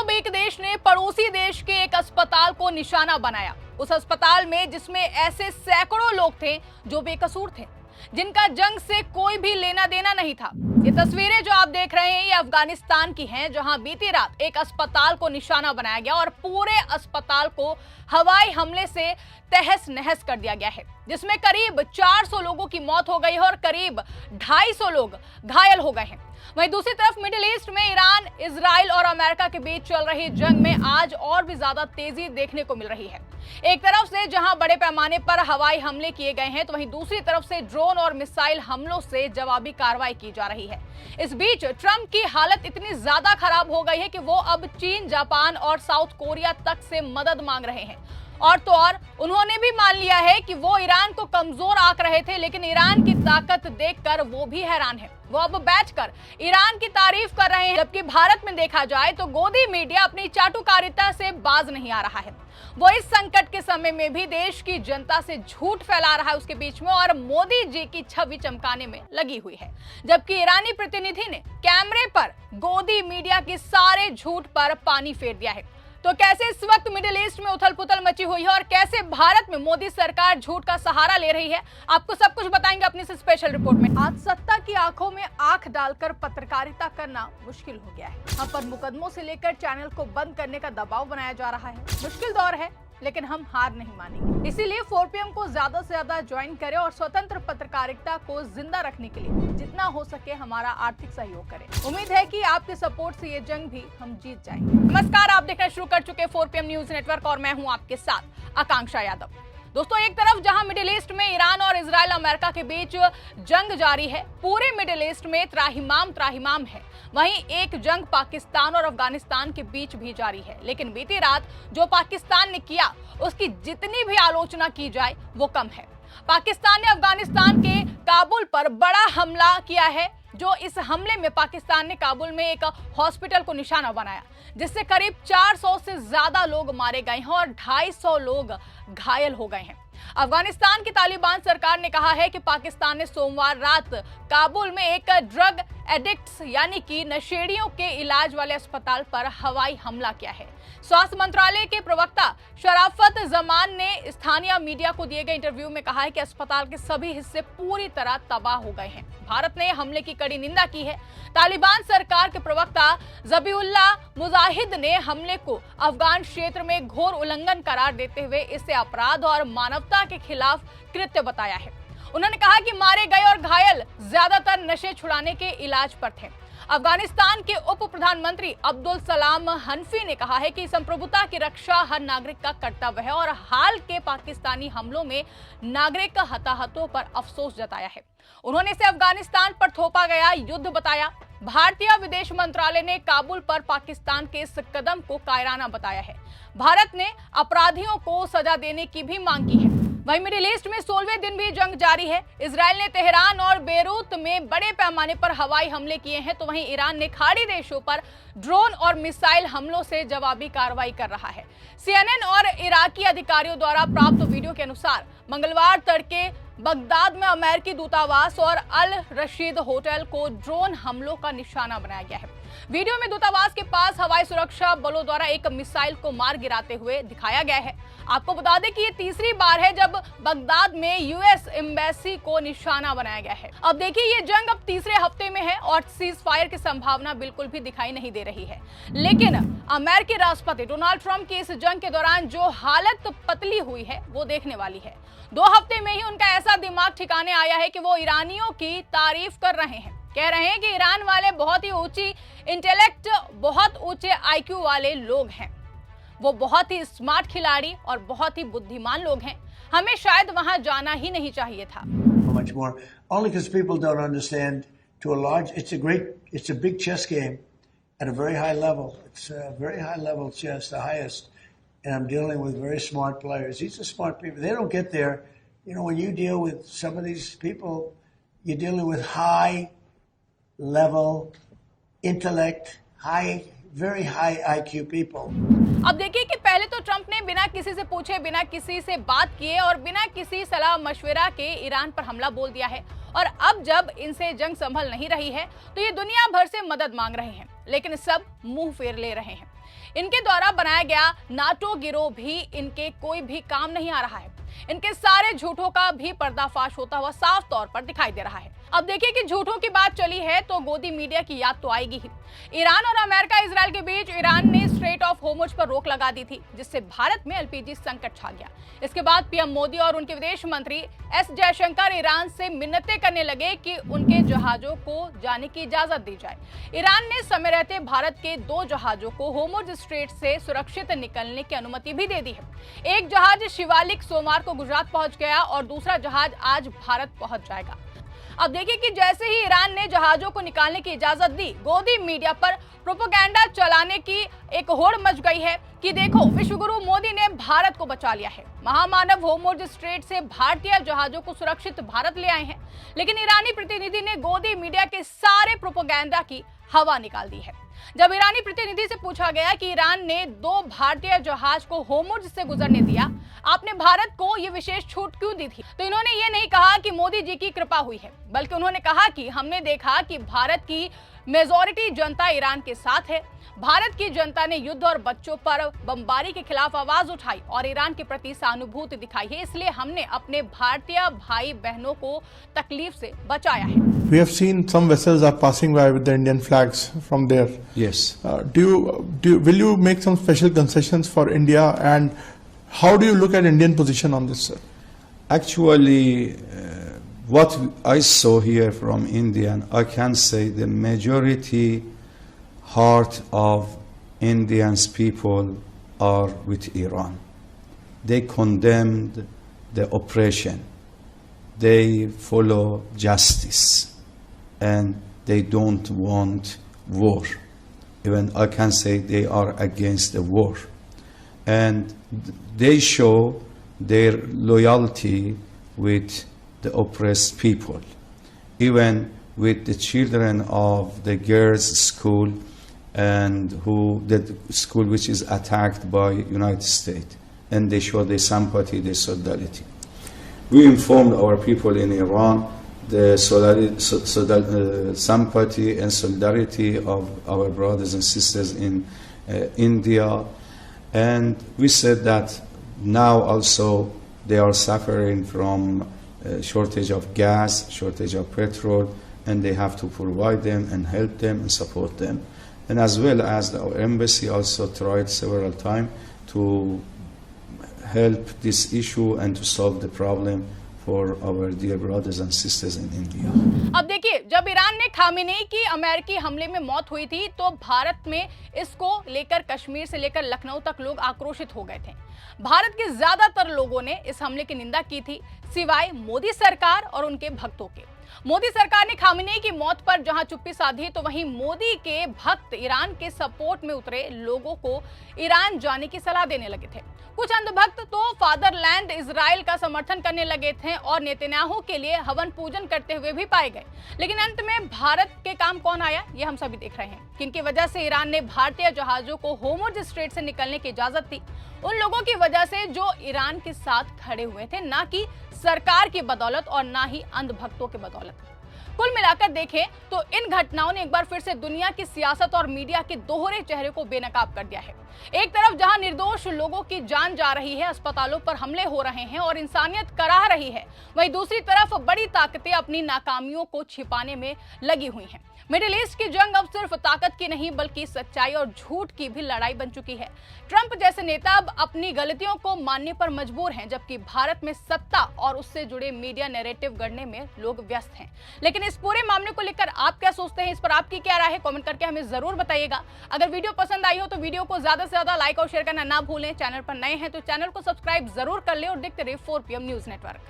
अब एक देश ने पड़ोसी देश के एक अस्पताल को निशाना बनाया। उस अस्पताल में जिसमें ऐसे सैकड़ों लोग थे जो बेकसूर थे, जिनका जंग से कोई भी लेना देना नहीं था। ये तस्वीरें जो आप देख रहे हैं ये अफगानिस्तान की हैं, जहां बीती रात एक अस्पताल को निशाना बनाया गया और पूरे अस्पताल को हवाई हमले से तहस नहस कर दिया गया है, जिसमें करीब 400 लोगों की मौत हो गई है और करीब 250 लोग घायल हो गए हैं। वहीं दूसरी तरफ मिडिल ईस्ट में ईरान, इजराइल और अमेरिका के बीच चल रही जंग में आज और भी ज्यादा तेजी देखने को मिल रही है। एक तरफ से जहां बड़े पैमाने पर हवाई हमले किए गए हैं, तो वहीं दूसरी तरफ से ड्रोन और मिसाइल हमलों से जवाबी कार्रवाई की जा रही है। इस बीच ट्रंप की हालत इतनी ज्यादा खराब हो गई है कि वो अब चीन, जापान और साउथ कोरिया तक से मदद मांग रहे हैं। और तो और उन्होंने भी मान लिया है कि वो ईरान को कमजोर आंक रहे थे, लेकिन ईरान की ताकत देखकर वो भी हैरान है। वो अब बैठकर ईरान की तारीफ कर रहे हैं, जबकि भारत में देखा जाए तो गोदी मीडिया अपनी चाटुकारिता से बाज नहीं आ रहा है। वो इस संकट के समय में भी देश की जनता से झूठ फैला रहा है उसके बीच में, और मोदी जी की छवि चमकाने में लगी हुई है। जबकि ईरानी प्रतिनिधि ने कैमरे पर गोदी मीडिया के सारे झूठ पर पानी फेर दिया है। तो कैसे इस वक्त मिडिल ईस्ट में उथल पुथल मची हुई है और कैसे भारत में मोदी सरकार झूठ का सहारा ले रही है, आपको सब कुछ बताएंगे अपनी इस स्पेशल रिपोर्ट में। आज सत्ता की आंखों में आंख डालकर पत्रकारिता करना मुश्किल हो गया है। हम पर मुकदमों से लेकर चैनल को बंद करने का दबाव बनाया जा रहा है। मुश्किल दौर है, लेकिन हम हार नहीं मानेंगे। इसीलिए 4PM को ज्यादा से ज्यादा ज्वाइन करें और स्वतंत्र पत्रकारिता को जिंदा रखने के लिए जितना हो सके हमारा आर्थिक सहयोग करें। उम्मीद है कि आपके सपोर्ट से ये जंग भी हम जीत जाएंगे। नमस्कार, आप देखना शुरू कर चुके 4PM न्यूज नेटवर्क और मैं हूं आपके साथ आकांक्षा यादव। दोस्तों, एक तरफ जहां मिडिल ईस्ट में ईरान और इजराइल, अमेरिका के बीच जंग जारी है, पूरे मिडिल ईस्ट में त्राहिमाम है, वहीं एक जंग पाकिस्तान और अफगानिस्तान के बीच भी जारी है। लेकिन बीती रात जो पाकिस्तान ने किया, उसकी जितनी भी आलोचना की जाए वो कम है। पाकिस्तान ने अफगानिस्तान के काबुल पर बड़ा हमला किया है। जो इस हमले में पाकिस्तान ने काबुल में एक हॉस्पिटल को निशाना बनाया, जिससे करीब 400 से ज्यादा लोग मारे गए हैं और 250 लोग घायल हो गए हैं। अफगानिस्तान की तालिबान सरकार ने कहा है कि पाकिस्तान ने सोमवार रात काबुल में एक ड्रग एडिक्ट्स यानी कि नशेड़ियों के इलाज वाले अस्पताल पर हवाई हमला किया है। स्वास्थ्य मंत्रालय के प्रवक्ता शराफत जमान ने स्थानीय मीडिया को दिए गए इंटरव्यू में कहा है कि अस्पताल के सभी हिस्से पूरी तरह तबाह हो गए हैं। भारत ने हमले की कड़ी निंदा की है। तालिबान सरकार के प्रवक्ता जबीउल्लाह मुजाहिद ने हमले को अफगान क्षेत्र में घोर उल्लंघन करार देते हुए इसे अपराध और मानवता के खिलाफ कृत्य बताया है। उन्होंने कहा कि मारे गए और घायल ज्यादातर नशे छुड़ाने के इलाज पर थे। अफगानिस्तान के उप प्रधानमंत्री अब्दुल सलाम हनफी ने कहा है कि संप्रभुता की रक्षा हर नागरिक का कर्तव्य है और हाल के पाकिस्तानी हमलों में नागरिक हताहतों पर अफसोस जताया है। उन्होंने इसे अफगानिस्तान पर थोपा गया युद्ध बताया। भारतीय विदेश मंत्रालय ने काबुल पर पाकिस्तान के इस कदम को कायराना बताया है। भारत ने अपराधियों को सजा देने की भी मांग की है। वहीं मिडिल ईस्ट में 16वें दिन भी जंग जारी है। इजराइल ने तेहरान और बेरूत में बड़े पैमाने पर हवाई हमले किए हैं, तो वहीं ईरान ने खाड़ी देशों पर ड्रोन और मिसाइल हमलों से जवाबी कार्रवाई कर रहा है। CNN और इराकी अधिकारियों द्वारा प्राप्त वीडियो के अनुसार मंगलवार तड़के बगदाद में अमेरिकी दूतावास और अल रशीद होटल को ड्रोन हमलों का निशाना बनाया गया है। वीडियो में दूतावास के पास हवाई सुरक्षा बलों द्वारा एक मिसाइल को मार गिराते हुए दिखाया गया है। आपको बता दें कि ये तीसरी बार है जब बगदाद में US एम्बेसी को निशाना बनाया गया है। अब देखिए, ये जंग अब तीसरे हफ्ते में है और सीज फायर की संभावना बिल्कुल भी दिखाई नहीं दे रही है। लेकिन अमेरिकी राष्ट्रपति डोनाल्ड ट्रंप की इस जंग के दौरान जो हालत पतली हुई है वो देखने वाली है। 2 हफ्ते में ही उनका ऐसा दिमाग ठिकाने आया है कि वो ईरानियों की तारीफ कर रहे हैं। कह रहे हैं कि ईरान वाले बहुत ही ऊंची इंटेलेक्ट, बहुत ऊंचे IQ वाले लोग हैं। वो बहुत ही स्मार्ट खिलाड़ी और बहुत ही बुद्धिमान लोग हैं। हमें शायद वहां जाना ही नहीं चाहिए था। Much more, only because people don't understand. To a large, it's a big chess game at a very high level. It's a very high level chess, the highest. And I'm dealing with very smart players. These are smart people. They don't get there. You know, when you deal with some of these people, you're dealing with high level intellect, very high IQ people. अब देखिए कि पहले तो Trump ने बिना किसी से पूछे, बिना किसी से बात किए और बिना किसी सलाह मशवरा के ईरान पर हमला बोल दिया है। और अब जब इनसे जंग संभल नहीं रही है तो ये दुनिया भर से मदद मांग रहे हैं, लेकिन सब मुंह फेर ले रहे हैं। इनके द्वारा बनाया गया नाटो गिरोह भी इनके कोई भी काम नहीं आ रहा है। इनके सारे झूठों का भी पर्दाफाश होता हुआ साफ तौर पर दिखाई दे रहा है। अब देखिए कि झूठों की बात चली है तो गोदी मीडिया की याद तो आएगी ही। ईरान और अमेरिका इजराइल के बीच ईरान ने स्ट्रेट ऑफ होर्मुज पर रोक लगा दी थी, जिससे भारत में एलपीजी संकट छा गया। इसके बाद पीएम मोदी और उनके विदेश मंत्री एस जयशंकर ईरान से मिन्नतें करने लगे कि उनके जहाजों को जाने की इजाजत दी जाए। ईरान ने समय रहते भारत के 2 जहाजों को होर्मुज स्ट्रेट से सुरक्षित निकलने की अनुमति भी दे दी है। एक जहाज शिवालिक सोमवार को गुजरात पहुंच गया और दूसरा जहाज आज भारत पहुंच जाएगा। अब देखिए कि जैसे ही ईरान ने जहाजों को निकालने की इजाजत दी, गोदी मीडिया पर प्रोपेगेंडा चलाने की एक होड़ मच गई है कि देखो विश्वगुरु मोदी ने भारत को बचा लिया है, महामानव होर्मुज स्ट्रेट से भारतीय जहाजों को सुरक्षित भारत ले आए हैं। लेकिन ईरानी प्रतिनिधि ने गोदी मीडिया के सारे प्रोपेगेंडा की हवा निकाल दी है। जब ईरानी प्रतिनिधि से पूछा गया कि ईरान ने 2 भारतीय जहाज को होर्मुज से गुजरने दिया, आपने भारत को ये विशेष छूट क्यों दी थी, तो इन्होंने ये नहीं कहा कि मोदी जी की कृपा हुई है, बल्कि उन्होंने कहा कि हमने देखा कि भारत की मेजॉरिटी जनता ईरान के साथ है। भारत की जनता ने युद्ध और बच्चों पर बमबारी के खिलाफ आवाज उठाई और ईरान के प्रति सहानुभूति दिखाई है, इसलिए हमने अपने भारतीय भाई बहनों को तकलीफ से बचाया है। We have seen some vessels are passing by with the Indian flags from there. Yes. Will you make some special concessions for India, and how do you look at Indian position on this, sir? Actually, what I saw here from India, I can say the majority heart of Indians people are with Iran. They condemned the oppression. They follow justice. And they don't want war. Even I can say they are against the war. And they show their loyalty with the oppressed people. Even with the children of the girls' school and the school which is attacked by United States. And they show their sympathy, their solidarity. We informed our people in Iran the sympathy and solidarity of our brothers and sisters in India, and we said that now also they are suffering from shortage of gas, shortage of petrol, and they have to provide them and help them and support them. And as well as our embassy also tried several times to help this issue and to solve the problem for our dear brothers and sisters in India. अब देखिए, जब Iran ने Khamenei की अमेरिकी हमले में मौत हुई थी तो भारत में इसको लेकर कश्मीर से लेकर लखनऊ तक लोग आक्रोशित हो गए थे। भारत के ज्यादातर लोगों ने इस हमले की निंदा की थी, सिवाय मोदी सरकार और उनके भक्तों के। मोदी सरकार ने खामेनेई की मौत पर जहां चुप्पी साधी, तो वहीं मोदी के भक्त ईरान के सपोर्ट में उतरे लोगों को ईरान जाने की सलाह देने लगे थे। कुछ अंधभक्त तो फादरलैंड इजराइल का समर्थन करने लगे थे और नेतन्याहू के लिए हवन पूजन करते हुए भी पाए गए। लेकिन अंत में भारत के काम कौन आया, ये हम सभी देख रहे हैं। किनकी वजह से ईरान ने भारतीय जहाजों को होर्मुज स्ट्रेट से निकलने की इजाजत दी? उन लोगों की वजह से जो ईरान के साथ खड़े हुए थे, ना कि सरकार की बदौलत और ना ही अंधभक्तों की बदौलत। कुल मिलाकर देखें तो इन घटनाओं ने एक बार फिर से दुनिया की सियासत और मीडिया के दोहरे चेहरे को बेनकाब कर दिया है। एक तरफ जहां निर्दोष लोगों की जान जा रही है, अस्पतालों पर हमले हो रहे हैं और इंसानियत कराह रही है, वहीं दूसरी तरफ बड़ी ताकतें अपनी नाकामियों को छिपाने में लगी हुई हैं। मिडिल ईस्ट की जंग अब सिर्फ ताकत की नहीं बल्कि सच्चाई और झूठ की भी लड़ाई बन चुकी है। ट्रंप जैसे नेता अब अपनी गलतियों को मानने पर मजबूर हैं, जबकि भारत में सत्ता और उससे जुड़े मीडिया नैरेटिव गढ़ने में लोग व्यस्त हैं। लेकिन इस पूरे मामले को लेकर आप क्या सोचते हैं, इस पर आपकी क्या राय है, कमेंट करके हमें जरूर बताइएगा। अगर वीडियो पसंद आई हो तो वीडियो को ज्यादा से ज्यादा लाइक और शेयर करना ना भूलें। चैनल पर नए हैं तो चैनल को सब्सक्राइब जरूर कर लें और देखते रहिए 4 PM न्यूज नेटवर्क।